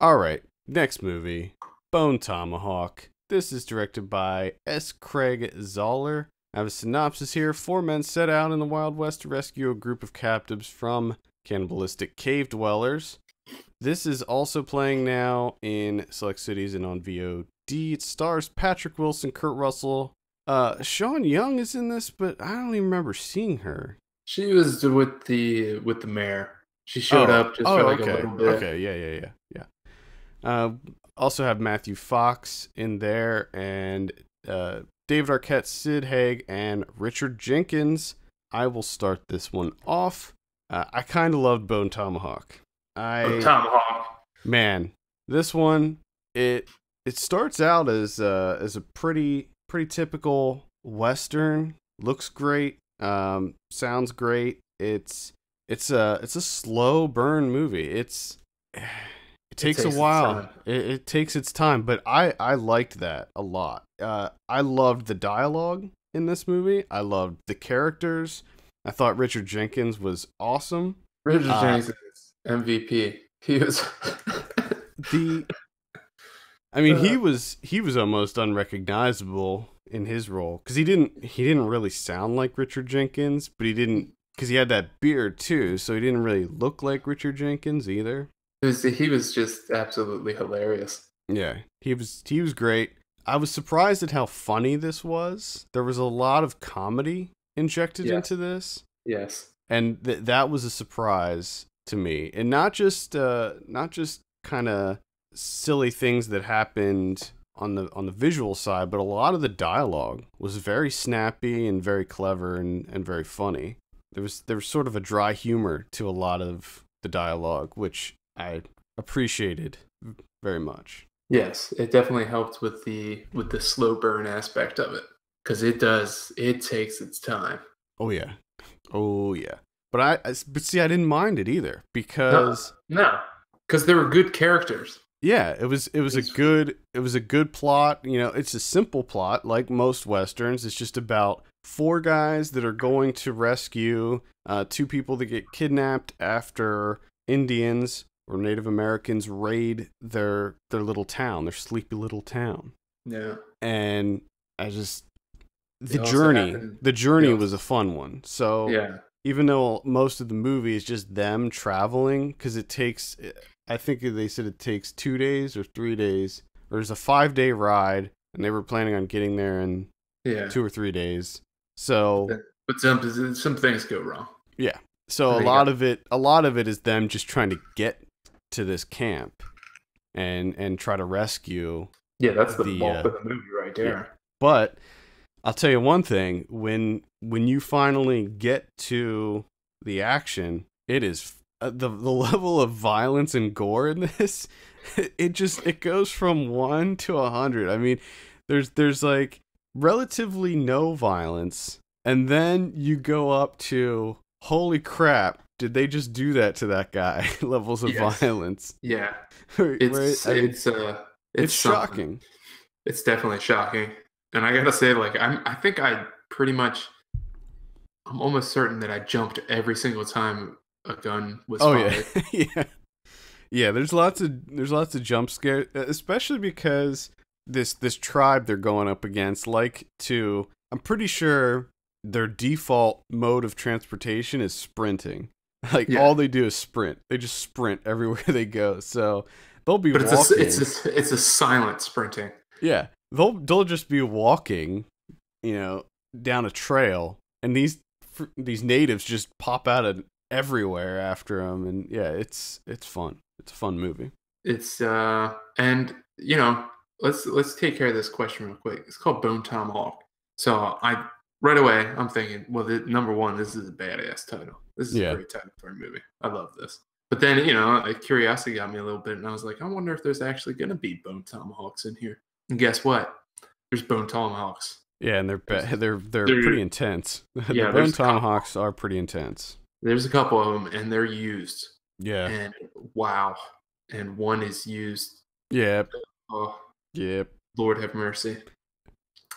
All right, next movie, Bone Tomahawk. This is directed by S. Craig Zoller. I have a synopsis here. Four men set out in the Wild West to rescue a group of captives from cannibalistic cave dwellers. This is also playing now in select cities and on VOD. It stars Patrick Wilson, Kurt Russell. Sean Young is in this, but I don't even remember seeing her. She was with the mayor. She showed Oh, up just oh, for like a okay, little bit. okay, yeah. Also have Matthew Fox in there, and David Arquette, Sid Haig, and Richard Jenkins. I will start this one off. I kind of loved Bone Tomahawk. Tomahawk. Man, this one it starts out as a pretty typical Western. Looks great. Sounds great. It's a slow burn movie. It takes a while. It takes its time, but I liked that a lot. I loved the dialogue in this movie. I loved the characters. I thought Richard Jenkins was awesome. Richard Jenkins is MVP. He was he was almost unrecognizable in his role because he didn't really sound like Richard Jenkins, but because he had that beard too, so he didn't really look like Richard Jenkins either. he was just absolutely hilarious. Yeah, he was great. I was surprised at how funny this was. There was a lot of comedy injected into this. Yes. And that was a surprise to me. And not just kind of silly things that happened on the visual side, but a lot of the dialogue was very snappy and very clever and very funny. There was sort of a dry humor to a lot of the dialogue, which I appreciated very much. Yes, it definitely helped with the slow burn aspect of it, because it takes its time. Oh yeah. But see, I didn't mind it either because because they were good characters. Yeah, it was a good plot. You know, it's a simple plot like most westerns. It's just about four guys that are going to rescue two people that get kidnapped after Indians or Native Americans raid their little town, their sleepy little town. Yeah. And the journey was a fun one. So yeah. Even though most of the movie is just them traveling, because I think they said it takes 2 days or 3 days. There's a 5-day ride, and they were planning on getting there in 2 or 3 days. So, but some things go wrong. Yeah. So a lot of it is them just trying to get to this camp and try to rescue. Yeah, that's the bulk of the movie right there. Yeah. But I'll tell you one thing: when you finally get to the action, it is the level of violence and gore in this. It goes from 1 to 100. I mean, there's like relatively no violence, and then you go up to holy crap! Did they just do that to that guy? Levels of violence. Yeah, it's shocking. It's definitely shocking. And I gotta say, like, I'm almost certain that I jumped every single time a gun was fired. Yeah. There's lots of jump scares, especially because this tribe they're going up against I'm pretty sure their default mode of transportation is sprinting. All they do is sprint. They just sprint everywhere they go. So they'll be walking. It's a silent sprinting. Yeah. They'll just be walking, down a trail, and these natives just pop out of everywhere after them, and yeah, it's fun. It's a fun movie. It's and let's take care of this question real quick. It's called Bone Tomahawk. So right away I'm thinking, well, number one, this is a badass title. This is a great title for a movie. I love this. But then curiosity got me a little bit, and I was like, I wonder if there's actually going to be Bone Tomahawks in here. And guess what? There's Bone Tomahawks. Yeah, and they're pretty intense. Yeah, the Bone Tomahawks are pretty intense. There's a couple of them, and they're used. Yeah. And wow. And one is used. Yeah. Oh. Yep. Lord have mercy.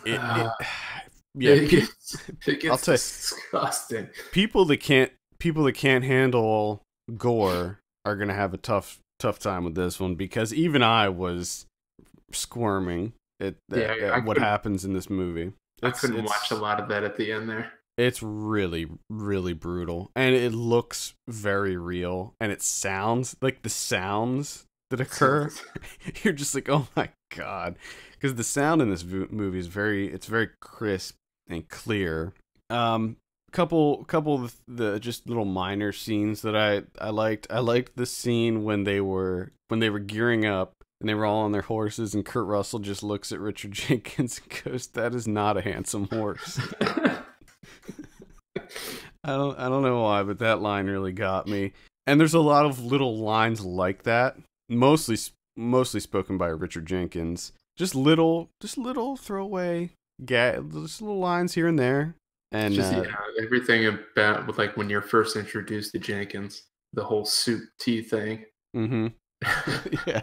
It gets I'll tell you, disgusting. People that can't handle gore are gonna have a tough tough time with this one because even I was squirming at what happens in this movie. I couldn't watch a lot of that at the end there. It's really, really brutal, and it looks very real, and it sounds like the sounds that occur. You're just like, oh my god, because the sound in this movie is very crisp and clear. Couple of the just little minor scenes that I liked. I liked the scene when they were gearing up and they were all on their horses, and Kurt Russell just looks at Richard Jenkins and goes, "That is not a handsome horse." I don't know why, but that line really got me. And there's a lot of little lines like that, mostly spoken by Richard Jenkins. Just little throwaway just little lines here and there. And just everything about with like when you're first introduced to Jenkins, the whole soup tea thing. Mm-hmm. Yeah.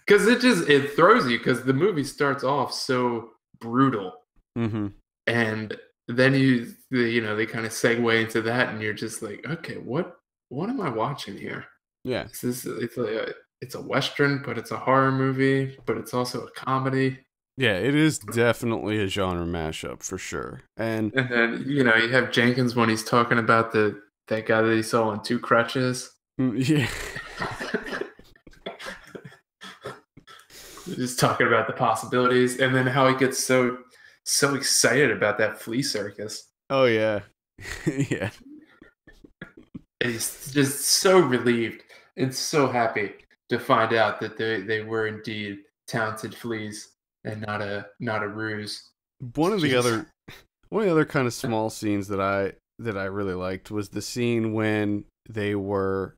Because it throws you, because the movie starts off so brutal. Mm-hmm. And then they kind of segue into that, and you're just like, okay, what am I watching here? Yeah. It's a Western, but it's a horror movie, but it's also a comedy. Yeah, it is definitely a genre mashup for sure. And then you have Jenkins when he's talking about that guy that he saw on two crutches. Yeah. Just talking about the possibilities, and then how he gets so excited about that flea circus. Oh yeah. Yeah. And he's just so relieved and so happy to find out that they were indeed talented fleas and not a ruse. One of the other kind of small scenes that I really liked was the scene when they were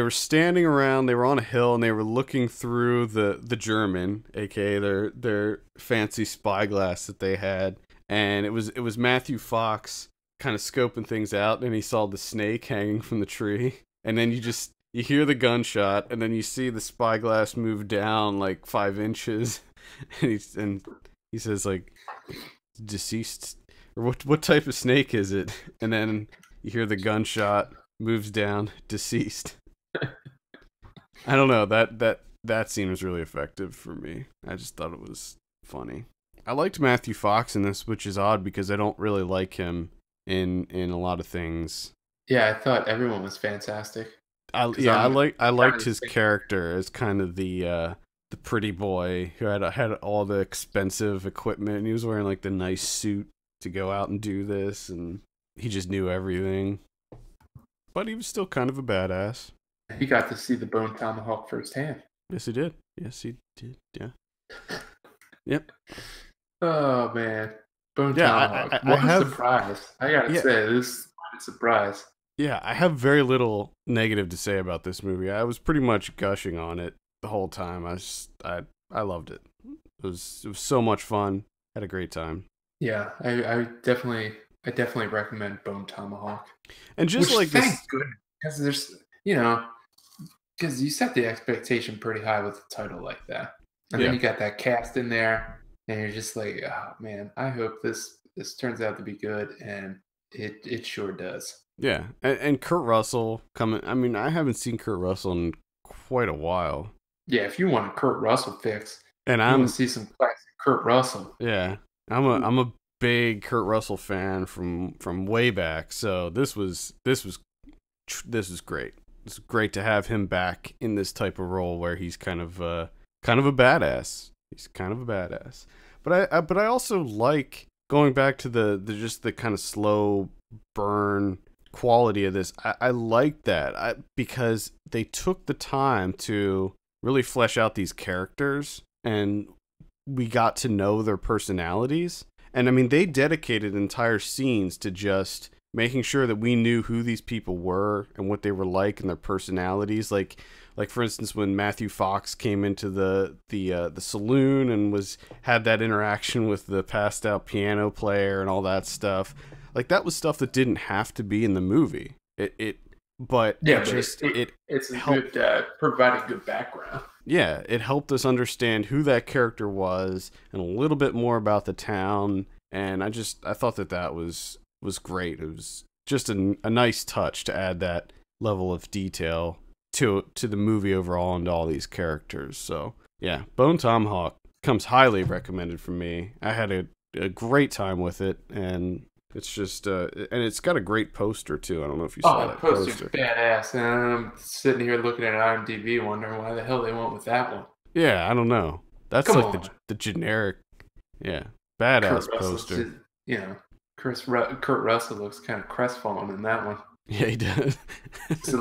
standing around, they were on a hill, and they were looking through the German, aka their fancy spyglass that they had, and it was Matthew Fox kind of scoping things out, and he saw the snake hanging from the tree, and then you hear the gunshot, and then you see the spyglass move down like 5 inches, and he says like, deceased, or what type of snake is it? And then you hear the gunshot moves down, deceased. I don't know, that scene was really effective for me. I just thought it was funny. I liked Matthew Fox in this, which is odd because I don't really like him in a lot of things. Yeah, I thought everyone was fantastic. I liked his character as kind of the pretty boy who had all the expensive equipment, and he was wearing like the nice suit to go out and do this, and he just knew everything. But he was still kind of a badass. He got to see the Bone Tomahawk firsthand. Yes, he did. Yeah. Yep. Oh man, Bone Tomahawk! What a surprise! I gotta say, this is quite a surprise. Yeah, I have very little negative to say about this movie. I was pretty much gushing on it the whole time. I loved it. It was so much fun. Had a great time. Yeah, I definitely recommend Bone Tomahawk. And just like this, thank goodness, because there's because you set the expectation pretty high with a title like that, and then you got that cast in there, and you're just like, oh man, I hope this turns out to be good, and it sure does. Yeah, and Kurt Russell coming. I mean, I haven't seen Kurt Russell in quite a while. Yeah, if you want a Kurt Russell fix, and I want to see some classic Kurt Russell. Yeah, I'm a big Kurt Russell fan from way back. So this was great. It's great to have him back in this type of role where he's kind of a badass. He's kind of a badass. But I also like going back to the kind of slow burn quality of this. I like that because they took the time to really flesh out these characters, and we got to know their personalities. And I mean, they dedicated entire scenes to just making sure that we knew who these people were and what they were like and their personalities. Like for instance, when Matthew Fox came into the saloon and had that interaction with the passed out piano player and all that stuff. Like, that was stuff that didn't have to be in the movie. It's good, provided good background. Yeah, it helped us understand who that character was and a little bit more about the town. And I thought that was great. It was just a nice touch to add that level of detail to the movie overall and to all these characters. So yeah, Bone Tomahawk comes highly recommended from me. I had a great time with it, and it's just and it's got a great poster too. I don't know if you saw that poster. Badass. And I'm sitting here looking at IMDb, wondering why the hell they went with that one. Yeah, I don't know. That's Come like on. the generic, yeah, badass Kurt poster. Just, you know, Kurt Russell looks kind of crestfallen in that one. Yeah, he does. So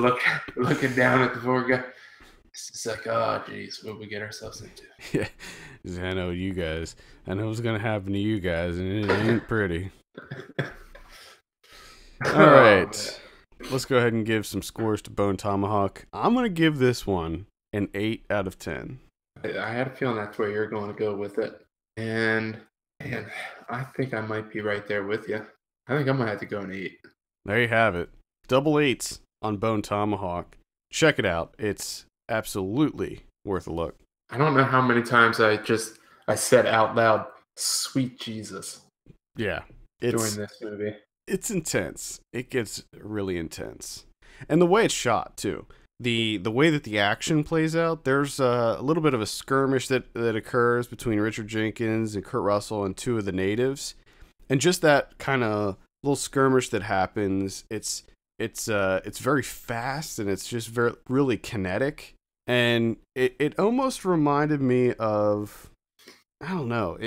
looking down at the poor guy. It's just like, oh, geez, what we get ourselves into. Yeah, I know you guys. I know what's gonna happen to you guys, and it ain't pretty. All right, let's go ahead and give some scores to Bone Tomahawk. I'm gonna give this one an 8 out of 10. I had a feeling that's where you're going to go with it, and I think I might be right there with you. I think I'm gonna have to go an 8. There you have it. Double 8s on Bone Tomahawk. Check it out. It's absolutely worth a look. I don't know how many times I said out loud, "Sweet Jesus." Yeah, during this movie. It's intense. It gets really intense, and the way it's shot too. The way that the action plays out. There's a little bit of a skirmish that occurs between Richard Jenkins and Kurt Russell and 2 of the natives, and just that kind of little skirmish that happens. It's very fast, and it's just really kinetic, and it almost reminded me of, I don't know,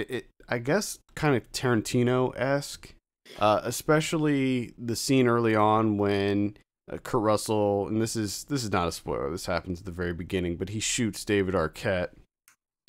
I guess kind of Tarantino-esque, especially the scene early on when Kurt Russell, and this is not a spoiler, this happens at the very beginning, but he shoots David Arquette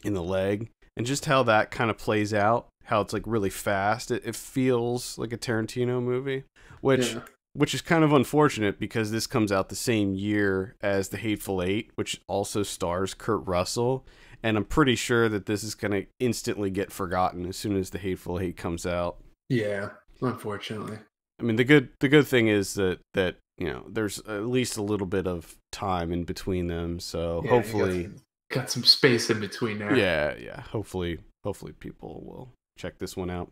in the leg, and just how that kind of plays out, how it's like really fast. It feels like a Tarantino movie, which is kind of unfortunate because this comes out the same year as The Hateful Eight, which also stars Kurt Russell. And I'm pretty sure that this is going to instantly get forgotten as soon as The Hateful Eight comes out. Yeah, unfortunately. I mean, the good thing is that there's at least a little bit of time in between them. So yeah, hopefully, got some space in between there. Yeah. Hopefully people will check this one out.